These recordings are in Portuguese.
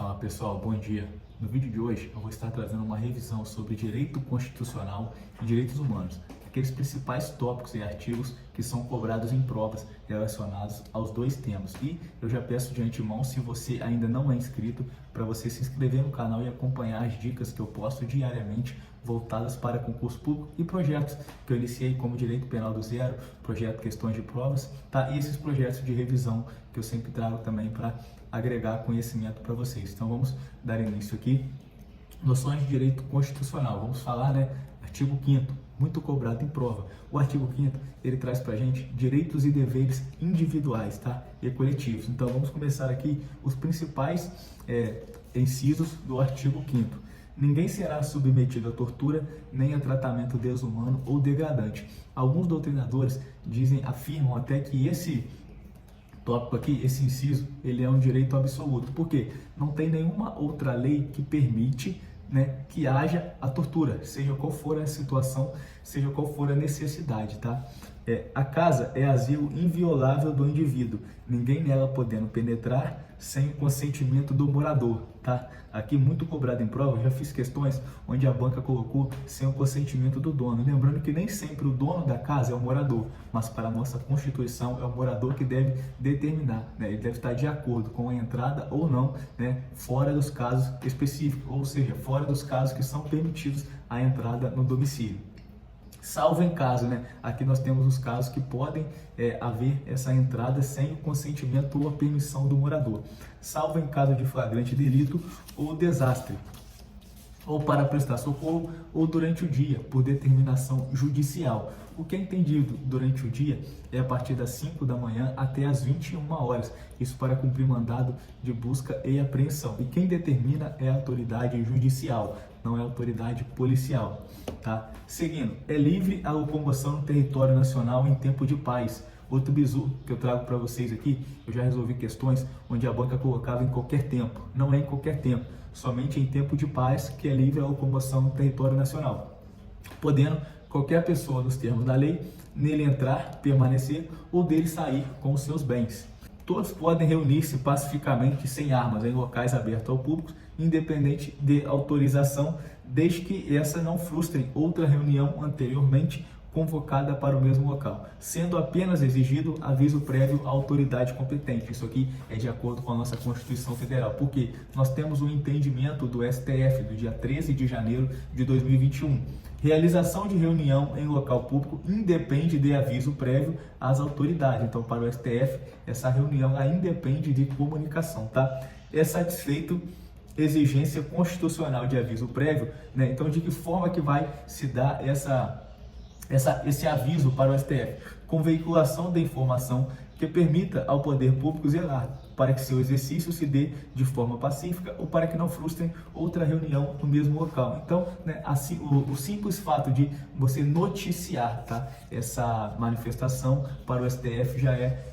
Fala pessoal, bom dia. No vídeo de hoje eu vou estar trazendo uma revisão sobre direito constitucional e direitos humanos, aqueles principais tópicos e artigos que são cobrados em provas relacionados aos dois temas. E eu já peço de antemão, se você ainda não é inscrito, para você se inscrever no canal e acompanhar as dicas que eu posto diariamente voltadas para concurso público e projetos que eu iniciei como Direito Penal do Zero, projeto Questões de Provas, tá? E esses projetos de revisão que eu sempre trago também para agregar conhecimento para vocês. Então vamos dar início aqui. Noções de direito constitucional. Vamos falar, artigo 5º, muito cobrado em prova. O artigo 5º, ele traz para a gente direitos e deveres individuais, tá? E coletivos. Então vamos começar aqui os principais incisos do artigo 5º. Ninguém será submetido a tortura nem a tratamento desumano ou degradante. Alguns doutrinadores afirmam até que esse tópico aqui, esse inciso, ele é um direito absoluto, porque não tem nenhuma outra lei que permite que haja a tortura, seja qual for a situação, seja qual for a necessidade, tá? A casa é asilo inviolável do indivíduo, ninguém nela podendo penetrar sem o consentimento do morador, tá? Aqui muito cobrado em prova, já fiz questões onde a banca colocou sem o consentimento do dono, lembrando que nem sempre o dono da casa é o morador, mas para a nossa Constituição é o morador que deve determinar, ele deve estar de acordo com a entrada ou não, fora dos casos específicos, ou seja, fora dos casos que são permitidos a entrada no domicílio. Salvo em caso, aqui nós temos os casos que podem haver essa entrada sem o consentimento ou a permissão do morador. Salvo em caso de flagrante delito ou desastre, ou para prestar socorro, ou durante o dia, por determinação judicial. O que é entendido durante o dia é a partir das 5 da manhã até as 21 horas, isso para cumprir mandado de busca e apreensão. E quem determina é a autoridade judicial, não é a autoridade policial, tá? Seguindo, é livre a locomoção no território nacional em tempo de paz. Outro bizu que eu trago para vocês aqui, eu já resolvi questões onde a banca colocava em qualquer tempo, não é em qualquer tempo, somente em tempo de paz que é livre a locomoção no território nacional, podendo qualquer pessoa, nos termos da lei, nele entrar, permanecer ou dele sair com os seus bens. Todos podem reunir-se pacificamente sem armas em locais abertos ao público, independente de autorização, desde que essa não frustre outra reunião anteriormente convocada para o mesmo local, sendo apenas exigido aviso prévio à autoridade competente. Isso aqui é de acordo com a nossa Constituição Federal, porque nós temos um entendimento do STF do dia 13 de janeiro de 2021. Realização de reunião em local público independe de aviso prévio às autoridades. Então, para o STF, essa reunião independe de comunicação, tá? É satisfeito exigência constitucional de aviso prévio, Então, de que forma que vai se dar esse aviso para o STF? Com veiculação da informação que permita ao poder público zelar para que seu exercício se dê de forma pacífica ou para que não frustrem outra reunião no mesmo local. Então, assim, o simples fato de você noticiar, tá, essa manifestação para o STF já é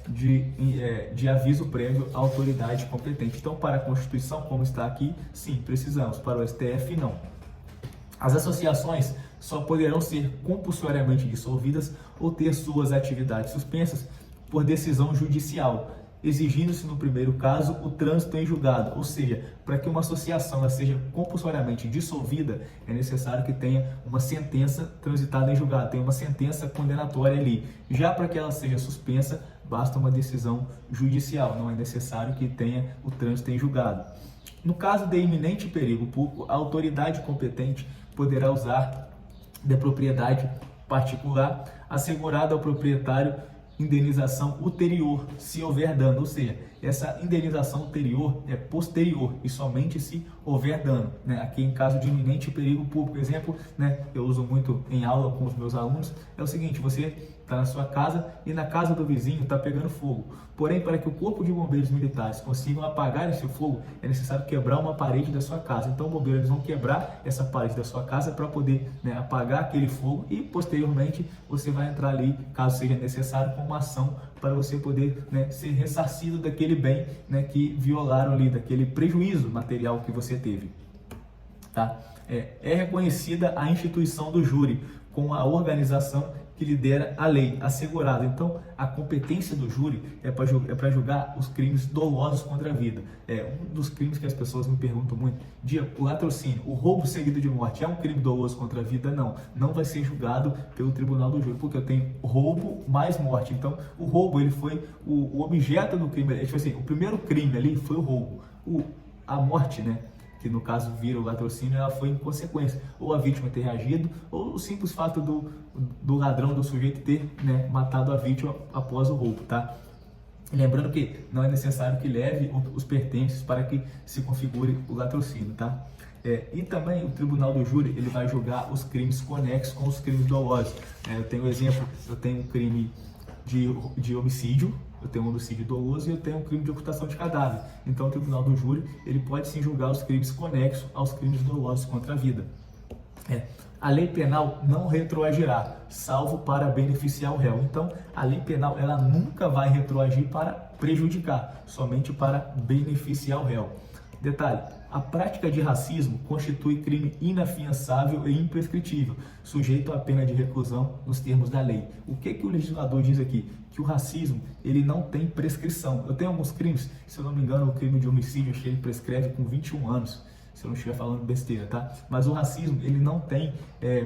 de aviso prévio à autoridade competente. Então, para a Constituição, como está aqui, sim, precisamos. Para o STF, não. As associações só poderão ser compulsoriamente dissolvidas ou ter suas atividades suspensas por decisão judicial, exigindo-se no primeiro caso o trânsito em julgado, ou seja, para que uma associação seja compulsoriamente dissolvida, é necessário que tenha uma sentença transitada em julgado, tenha uma sentença condenatória ali. Já para que ela seja suspensa, basta uma decisão judicial, não é necessário que tenha o trânsito em julgado. No caso de iminente perigo público, a autoridade competente poderá usar da propriedade particular assegurada ao proprietário indenização ulterior, se houver dano, ou seja, essa indenização ulterior é posterior e somente se houver dano, Aqui em caso de iminente perigo público, exemplo, eu uso muito em aula com os meus alunos, é o seguinte: você está na sua casa e na casa do vizinho está pegando fogo. Porém, para que o corpo de bombeiros militares consigam apagar esse fogo, é necessário quebrar uma parede da sua casa. Então, bombeiros vão quebrar essa parede da sua casa para poder apagar aquele fogo e, posteriormente, você vai entrar ali, caso seja necessário, com uma ação para você poder ser ressarcido daquele bem que violaram ali, daquele prejuízo material que você teve. Tá? É reconhecida a instituição do júri com a organização que lidera a lei, assegurado. Então, a competência do júri é para julgar os crimes dolosos contra a vida. Um dos crimes que as pessoas me perguntam muito, o latrocínio, o roubo seguido de morte, é um crime doloso contra a vida? Não, não vai ser julgado pelo tribunal do júri, porque eu tenho roubo mais morte. Então, o roubo, ele foi o objeto do crime, tipo assim, o primeiro crime ali foi o roubo. A morte, né, que no caso vira o latrocínio, ela foi em consequência, ou a vítima ter reagido, ou o simples fato do ladrão, do sujeito ter, né, matado a vítima após o roubo, tá? Lembrando que não é necessário que leve os pertences para que se configure o latrocínio, tá? E também o tribunal do júri, ele vai julgar os crimes conexos com os crimes dolosos. Eu tenho um exemplo, eu tenho um crime de homicídio, eu tenho um homicídio doloso e eu tenho um crime de ocultação de cadáver. Então o tribunal do júri, ele pode sim julgar os crimes conexos aos crimes dolosos contra a vida. A lei penal não retroagirá, salvo para beneficiar o réu. Então, a lei penal, ela nunca vai retroagir para prejudicar, somente para beneficiar o réu. Detalhe, a prática de racismo constitui crime inafiançável e imprescritível, sujeito à pena de reclusão nos termos da lei. O que o legislador diz aqui? Que o racismo, ele não tem prescrição. Eu tenho alguns crimes, se eu não me engano, o crime de homicídio, acho que ele prescreve com 21 anos. Se eu não estiver falando besteira, tá? Mas o racismo, ele não tem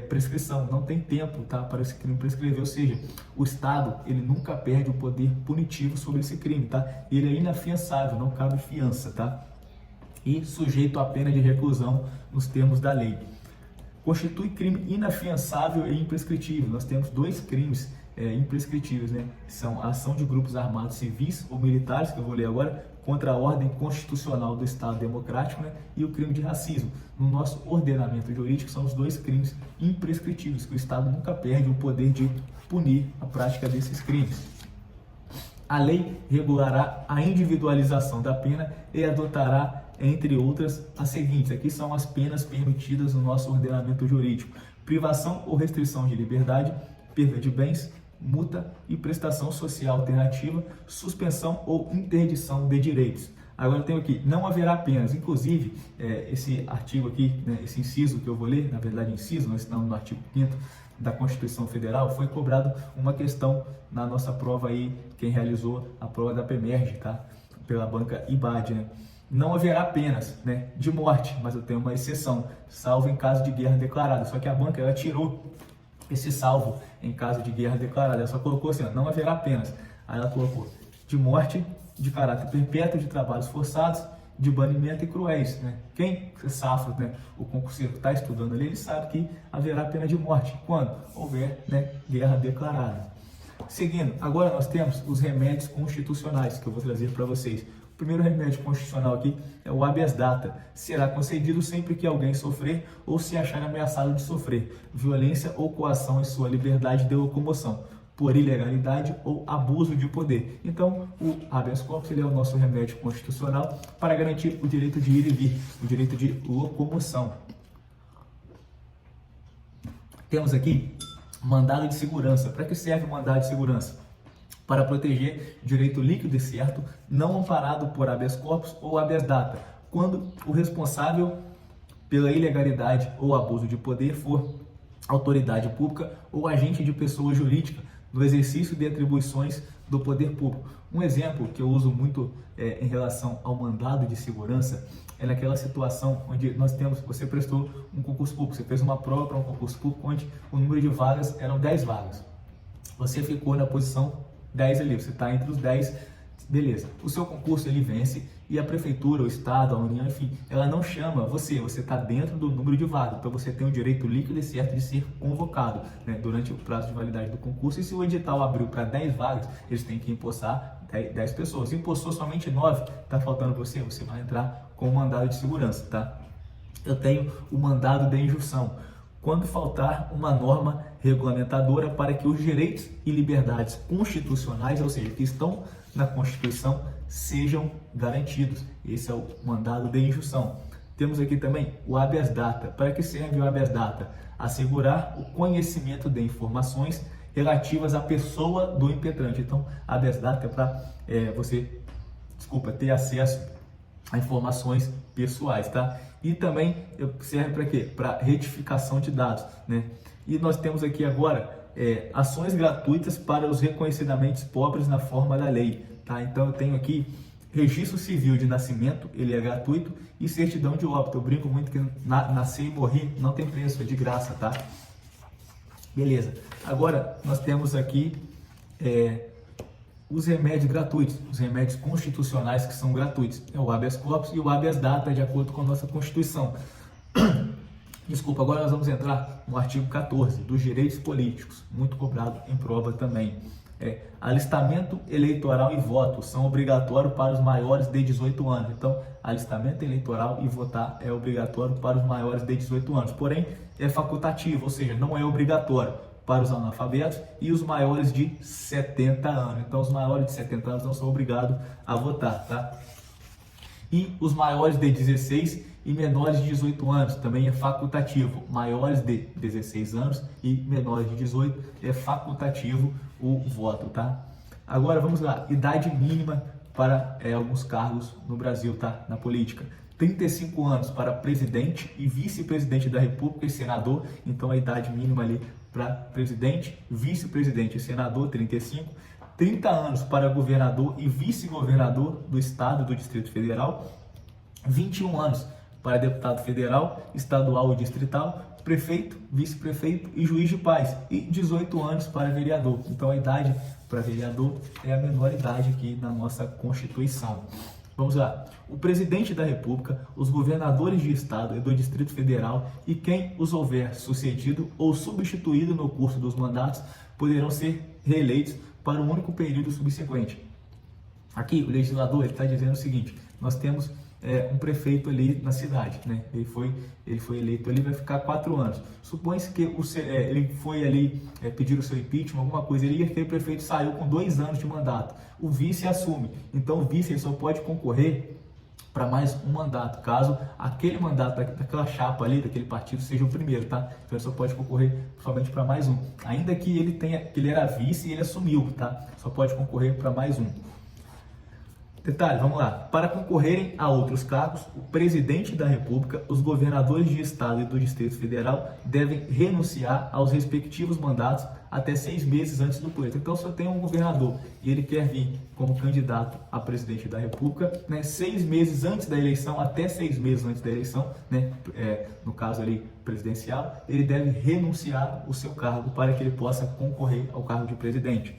prescrição, não tem tempo, tá, para esse crime prescrever, ou seja, o Estado, ele nunca perde o poder punitivo sobre esse crime, tá? Ele é inafiançável, não cabe fiança, tá? E sujeito à pena de reclusão nos termos da lei. Constitui crime inafiançável e imprescritível. Nós temos dois crimes imprescritíveis, né? São a ação de grupos armados civis ou militares, que eu vou ler agora, contra a ordem constitucional do Estado democrático, né? E o crime de racismo. No nosso ordenamento jurídico, são os dois crimes imprescritíveis, que o Estado nunca perde o poder de punir a prática desses crimes. A lei regulará a individualização da pena e adotará, entre outras, as seguintes. Aqui são as penas permitidas no nosso ordenamento jurídico: privação ou restrição de liberdade, perda de bens, multa e prestação social alternativa, suspensão ou interdição de direitos. Agora eu tenho aqui, não haverá penas. Inclusive, esse artigo aqui, né, esse inciso que eu vou ler, na verdade inciso, nós estamos no artigo 5º da Constituição Federal, foi cobrado uma questão na nossa prova aí, quem realizou a prova da PEMERG, tá? Pela banca IBAD, né? Não haverá penas, né, de morte, mas eu tenho uma exceção, salvo em caso de guerra declarada. Só que a banca, ela tirou esse salvo em caso de guerra declarada. Ela só colocou assim, ó, não haverá penas. Aí ela colocou de morte, de caráter perpétuo, de trabalhos forçados, de banimento e cruéis, né? Quem safra, né, o concurseiro que está estudando ali, ele sabe que haverá pena de morte quando houver, né, guerra declarada. Seguindo, agora nós temos os remédios constitucionais que eu vou trazer para vocês. O primeiro remédio constitucional aqui é o habeas data. Será concedido sempre que alguém sofrer ou se achar ameaçado de sofrer violência ou coação em sua liberdade de locomoção, por ilegalidade ou abuso de poder. Então, o habeas corpus, ele é o nosso remédio constitucional para garantir o direito de ir e vir, o direito de locomoção. Temos aqui mandado de segurança. Para que serve o mandado de segurança? Para proteger direito líquido e certo, não amparado por habeas corpus ou habeas data, quando o responsável pela ilegalidade ou abuso de poder for autoridade pública ou agente de pessoa jurídica no exercício de atribuições do poder público. Um exemplo que eu uso muito em relação ao mandado de segurança é naquela situação onde você prestou um concurso público, você fez uma prova para um concurso público onde o número de vagas eram 10 vagas. Você ficou na posição 10 ali, você está entre os 10, beleza. O seu concurso, ele vence e a prefeitura, o estado, a União, enfim, ela não chama você está dentro do número de vagas, então você tem o direito líquido e certo de ser convocado, né, durante o prazo de validade do concurso. E se o edital abriu para 10 vagas, eles têm que empossar 10 pessoas. Se empossou somente 9, está faltando você vai entrar com o mandado de segurança, tá? Eu tenho o mandado de injunção. Quando faltar uma norma regulamentadora para que os direitos e liberdades constitucionais, ou seja, que estão na Constituição, sejam garantidos. Esse é o mandado de injunção. Temos aqui também o habeas data. Para que serve o habeas data? Assegurar o conhecimento de informações relativas à pessoa do impetrante. Então, habeas data é para você ter acesso a informações pessoais, tá? E também serve para quê? Para retificação de dados, né? E nós temos aqui agora ações gratuitas para os reconhecidamente pobres na forma da lei, tá? Então eu tenho aqui registro civil de nascimento, ele é gratuito, e certidão de óbito. Eu brinco muito que nascer e morrer não tem preço, é de graça, tá? Beleza. Agora nós temos aqui os remédios gratuitos, os remédios constitucionais que são gratuitos. É o habeas corpus e o habeas data, de acordo com a nossa Constituição. Desculpa, agora nós vamos entrar no artigo 14, dos direitos políticos, muito cobrado em prova também. Alistamento eleitoral e voto são obrigatórios para os maiores de 18 anos. Então, alistamento eleitoral e votar é obrigatório para os maiores de 18 anos. Porém, é facultativo, ou seja, não é obrigatório para os analfabetos e os maiores de 70 anos. Então, os maiores de 70 anos não são obrigados a votar, tá? E os maiores de 16 e menores de 18 anos também é facultativo. Maiores de 16 anos e menores de 18 é facultativo o voto, tá? Agora vamos lá, idade mínima para alguns cargos no Brasil, tá? Na política. 35 anos para presidente e vice-presidente da República e senador. Então a idade mínima ali para presidente, vice-presidente e senador, 35. 30 anos para governador e vice-governador do estado do Distrito Federal. 21 anos para deputado federal, estadual e distrital, prefeito, vice-prefeito e juiz de paz, e 18 anos para vereador. Então a idade para vereador é a menor idade aqui na nossa Constituição. Vamos lá. O presidente da República, os governadores de estado e do Distrito Federal e quem os houver sucedido ou substituído no curso dos mandatos poderão ser reeleitos para um único período subsequente. Aqui o legislador está dizendo o seguinte: nós temos um prefeito ali na cidade, né? Ele foi eleito ali, vai ficar 4 anos. Supõe-se que ele foi ali pedir o seu impeachment, alguma coisa, ele aquele prefeito saiu com 2 anos de mandato. O vice assume. Então o vice ele só pode concorrer para mais um mandato, caso aquele mandato daquela chapa ali, daquele partido, seja o primeiro, tá? Então ele só pode concorrer somente para mais um. Ainda que ele era vice e ele assumiu, tá? Só pode concorrer para mais um. Detalhe, vamos lá. Para concorrerem a outros cargos, o presidente da República, os governadores de estado e do Distrito Federal devem renunciar aos respectivos mandatos até 6 meses antes do pleito. Então, se eu tenho um governador e ele quer vir como candidato a presidente da República, né, 6 meses antes da eleição, até 6 meses antes da eleição, né, no caso ali presidencial, ele deve renunciar o seu cargo para que ele possa concorrer ao cargo de presidente.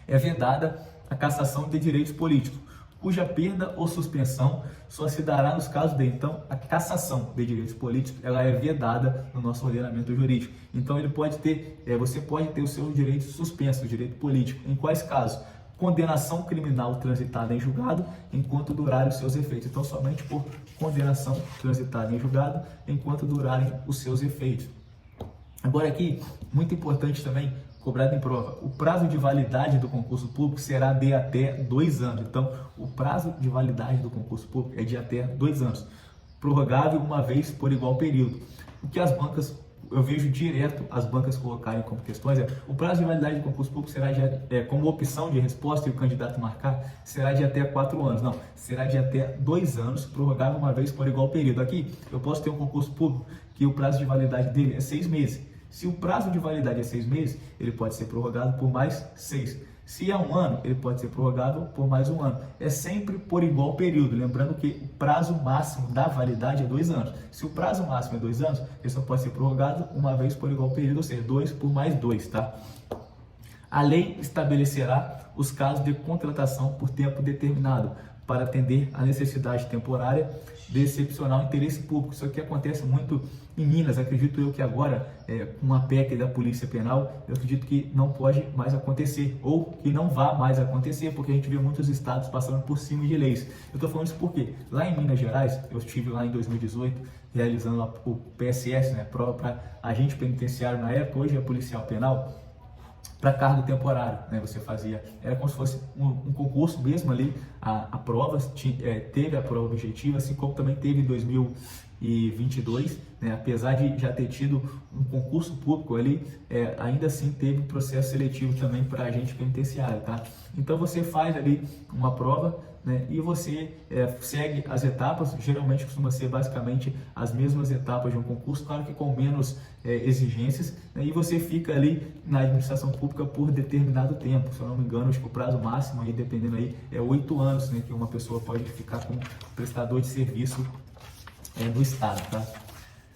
É vedada a cassação de direitos políticos, cuja perda ou suspensão só se dará nos casos de, então, a cassação de direitos políticos, ela é vedada no nosso ordenamento jurídico. Então ele pode ter, você pode ter os seus direitos suspensos, o direito político. Em quais casos? Condenação criminal transitada em julgado enquanto durarem os seus efeitos. Então somente por condenação transitada em julgado enquanto durarem os seus efeitos. Agora aqui, muito importante também, cobrado em prova, o prazo de validade do concurso público será de até 2 anos. Então, o prazo de validade do concurso público é de até 2 anos, prorrogável uma vez por igual período. O que as bancas, eu vejo direto as bancas colocarem como questões o prazo de validade do concurso público será como opção de resposta e o candidato marcar, será de até 4 anos. Não, será de até 2 anos, prorrogável uma vez por igual período. Aqui, eu posso ter um concurso público que o prazo de validade dele é 6 meses. Se o prazo de validade é 6 meses, ele pode ser prorrogado por mais 6. Se é 1 ano, ele pode ser prorrogado por mais 1 ano. É sempre por igual período. Lembrando que o prazo máximo da validade é 2 anos. Se o prazo máximo é 2 anos, ele só pode ser prorrogado uma vez por igual período, ou seja, 2 por mais 2, tá? A lei estabelecerá os casos de contratação por tempo determinado para atender a necessidade temporária de excepcional interesse público. Isso aqui acontece muito em Minas, acredito eu que agora, com a PEC da Polícia Penal, eu acredito que não pode mais acontecer, ou que não vá mais acontecer, porque a gente vê muitos estados passando por cima de leis. Eu estou falando isso porque, lá em Minas Gerais, eu estive lá em 2018, realizando o PSS, né, prova para agente penitenciário na época, hoje é policial penal, para cargo temporário, né? Você fazia, era como se fosse um concurso mesmo ali, a prova, teve a prova objetiva, assim como também teve em 2022, né? Apesar de já ter tido um concurso público ali, ainda assim teve um processo seletivo também para agente penitenciário, tá? Então você faz ali uma prova, né? E você segue as etapas, geralmente costuma ser basicamente as mesmas etapas de um concurso, claro que com menos exigências, né? E você fica ali na administração pública por determinado tempo, se eu não me engano, acho que o prazo máximo, aí, dependendo aí, é 8 anos, né, que uma pessoa pode ficar como prestador de serviço do Estado, tá?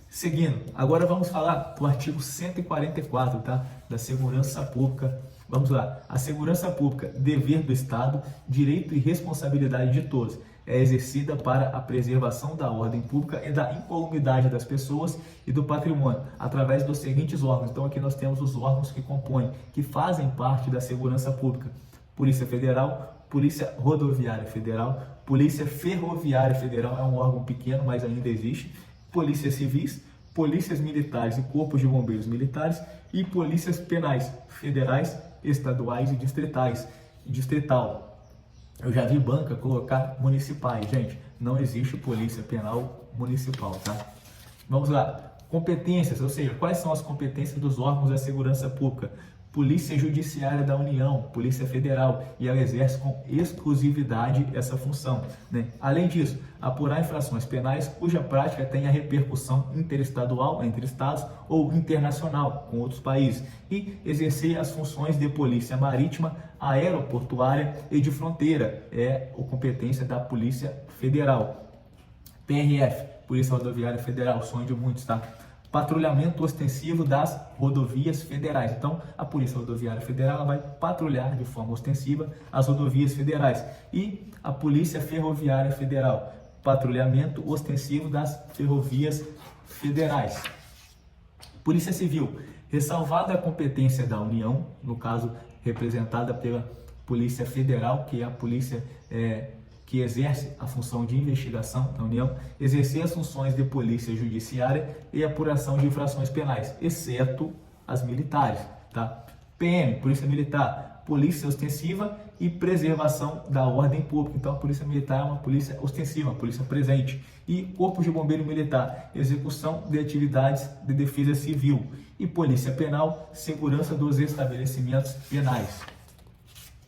Seguindo, agora vamos falar do artigo 144, tá? Da segurança pública. Vamos lá. A segurança pública, dever do Estado, direito e responsabilidade de todos, é exercida para a preservação da ordem pública e da incolumidade das pessoas e do patrimônio, através dos seguintes órgãos. Então aqui nós temos os órgãos que compõem, que fazem parte da segurança pública: Polícia Federal, Polícia Rodoviária Federal, Polícia Ferroviária Federal, é um órgão pequeno, mas ainda existe, Polícias Civis, Polícias Militares e Corpos de Bombeiros Militares e Polícias Penais Federais, Estaduais e Distrital. Eu já vi banca colocar municipais, gente, não existe Polícia Penal Municipal, tá? Vamos lá, competências, ou seja, quais são as competências dos órgãos da segurança pública? Polícia Judiciária da União, Polícia Federal, e ela exerce com exclusividade essa função, né? Além disso, apurar infrações penais cuja prática tenha repercussão interestadual, entre estados, ou internacional, com outros países, e exercer as funções de polícia marítima, aeroportuária e de fronteira, é a competência da Polícia Federal. PRF, Polícia Rodoviária Federal, sonho de muitos, tá? Patrulhamento ostensivo das rodovias federais. Então, a Polícia Rodoviária Federal vai patrulhar de forma ostensiva as rodovias federais. E a Polícia Ferroviária Federal, patrulhamento ostensivo das ferrovias federais. Polícia Civil, ressalvada a competência da União, no caso representada pela Polícia Federal, que é a polícia que exerce a função de investigação da União, exercer as funções de polícia judiciária e apuração de infrações penais, exceto as militares, tá? PM, Polícia Militar, polícia ostensiva e preservação da ordem pública. Então a Polícia Militar é uma polícia ostensiva, uma polícia presente. E Corpo de Bombeiro Militar, execução de atividades de defesa civil. E Polícia Penal, segurança dos estabelecimentos penais,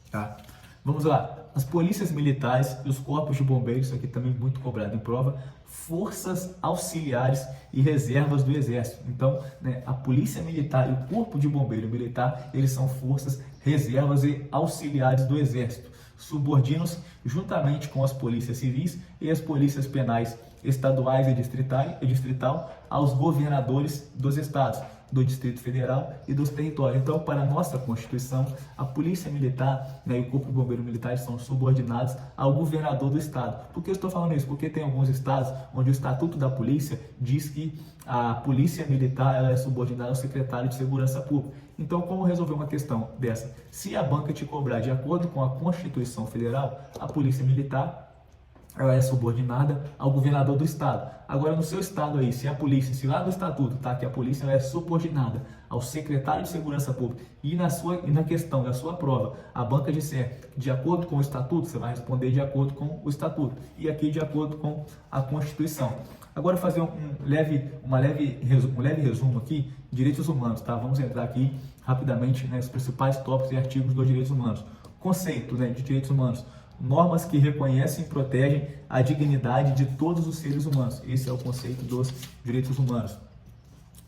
tá? Vamos lá. As polícias militares e os corpos de bombeiros, isso aqui também muito cobrado em prova, forças auxiliares e reservas do Exército. Então, né, a polícia militar e o corpo de bombeiro militar, eles são forças, reservas e auxiliares do Exército. Subordinam-se juntamente com as polícias civis e as polícias penais estaduais e distrital aos governadores dos estados, do Distrito Federal e dos territórios. Então, para a nossa Constituição, a Polícia Militar, né, e o Corpo de Bombeiro Militar são subordinados ao governador do estado. Por que eu estou falando isso? Porque tem alguns estados onde o Estatuto da Polícia diz que a Polícia Militar ela é subordinada ao Secretário de Segurança Pública. Então, como resolver uma questão dessa? Se a banca te cobrar de acordo com a Constituição Federal, a Polícia Militar ela é subordinada ao governador do estado. Agora, no seu estado aí, se a polícia, se lá no estatuto tá que a polícia ela é subordinada ao secretário de Segurança Pública e na questão da sua prova, a banca disser de acordo com o estatuto, você vai responder de acordo com o estatuto e aqui de acordo com a Constituição. Agora fazer um leve resumo aqui, direitos humanos, tá? Vamos entrar aqui rapidamente nos principais tópicos e artigos dos direitos humanos. Conceito, né, de direitos humanos. Normas que reconhecem e protegem a dignidade de todos os seres humanos. Esse é o conceito dos direitos humanos.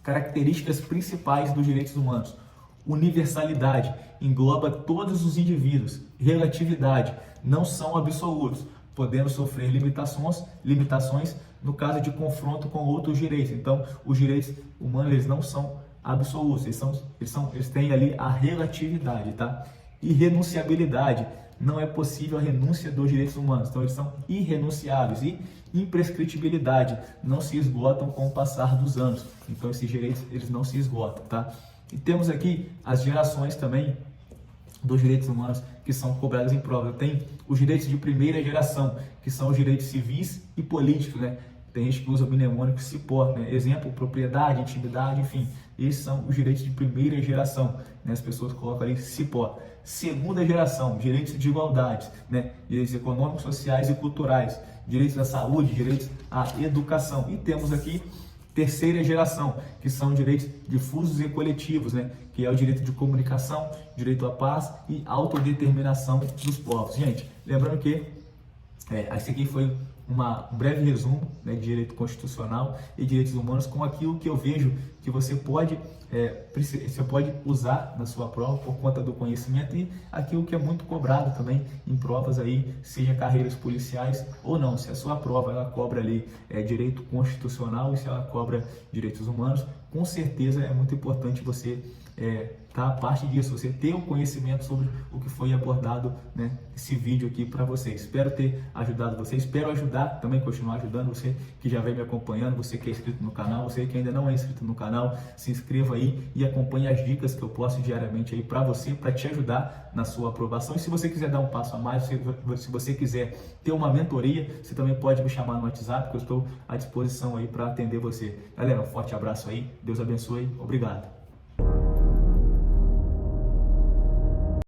Características principais dos direitos humanos. Universalidade, engloba todos os indivíduos. Relatividade, não são absolutos, podendo sofrer limitações no caso de confronto com outros direitos. Então, os direitos humanos eles não são absolutos, eles têm ali a relatividade, tá? Irrenunciabilidade, não é possível a renúncia dos direitos humanos, então eles são irrenunciáveis. E imprescritibilidade, não se esgotam com o passar dos anos, então esses direitos eles não se esgotam, tá? E temos aqui as gerações também dos direitos humanos que são cobradas em prova. Tem os direitos de primeira geração, que são os direitos civis e políticos, né? Tem gente que usa o mnemônico CIPO, né? Exemplo, propriedade, intimidade, enfim. Esses são os direitos de primeira geração, né? As pessoas colocam ali CIPO. Segunda geração, direitos de igualdade, né? Direitos econômicos, sociais e culturais, direitos à saúde, direitos à educação. E temos aqui terceira geração, que são direitos difusos e coletivos, né? Que é o direito de comunicação, direito à paz e autodeterminação dos povos. Gente, lembrando que Esse aqui foi um breve resumo, né, de direito constitucional e direitos humanos com aquilo que eu vejo que você pode usar na sua prova por conta do conhecimento e aquilo que é muito cobrado também em provas aí, seja carreiras policiais ou não. Se a sua prova ela cobra ali direito constitucional e se ela cobra direitos humanos, com certeza é muito importante você tá a parte disso, você ter um conhecimento sobre o que foi abordado, né, nesse vídeo aqui para você. Espero ter ajudado você, espero ajudar, também continuar ajudando você que já vem me acompanhando, você que é inscrito no canal, você que ainda não é inscrito no canal, se inscreva aí e acompanhe as dicas que eu posto diariamente aí para você, para te ajudar na sua aprovação. E se você quiser dar um passo a mais, se você quiser ter uma mentoria, você também pode me chamar no WhatsApp, que eu estou à disposição aí para atender você. Galera, um forte abraço aí, Deus abençoe, obrigado.